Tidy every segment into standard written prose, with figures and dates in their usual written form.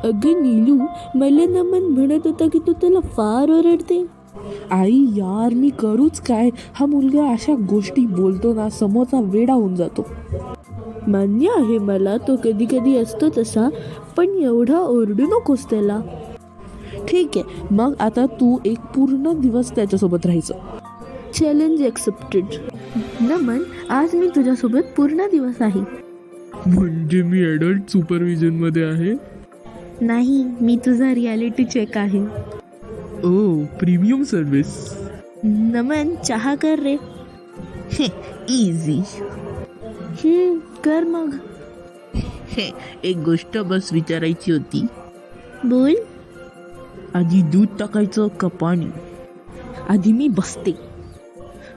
अगं नीलू, मला नमन म्हणत होता की तू त्याला फार ओरडते. आई यार, मी करूच काय? हा मुलगा अशा गोष्टी बोलतो ना, समोरचा वेडा होऊन जातो. मान्य आहे मला, तो कधी कधी असतो तसा, पण एवढा ओरडू नकोस त्याला. ठीक आहे, मग आता तू एक पूर्ण दिवस त्याच्यासोबत राहायचं. Challenge accepted. नमन, आज मी तुझ्यासोबत पूर्ण दिवस आहे. म्हणजे मी ॲडल्ट सुपरविजन मध्ये आहे? नाही, मी तुझा रियालिटी चेक आहे. ओ, प्रीमियम सर्विस. नमन, चहा कर रे. इझी. कर मग. एक गोष्ट बस विचारायची होती. बोल. आधी दूध टाकायचं का पाणी? आधी मी बसते.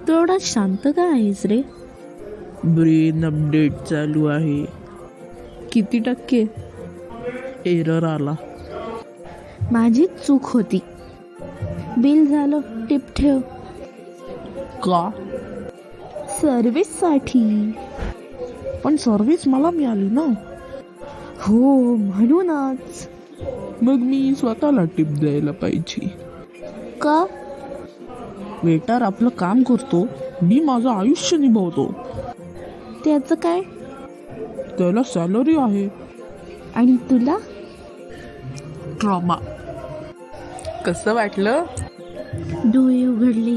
तू एवढा शांत का आहेस रे? ब्रेन अपडेट चालू आहे. किती टक्के? एरर आला. माझी चूक होती. बिल झालं, टिप ठेव. का? सर्विससाठी. पण सर्विस मला मिळाली ना. हो, म्हणूनच. मग मी स्वतःला टिप द्यायला पाहिजे. का? वेटर आपलं काम करतो, मी माझं आयुष्य निभावतो. त्याचं काय? त्याला सॅलरी आहे. आणि तुला? ट्रॉमा. कसं वाटलं? डोळे उघडले.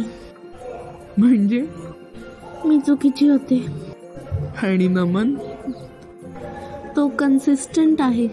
म्हणजे? मी चुकीची होते. आणि नमन? तो कन्सिस्टंट आहे.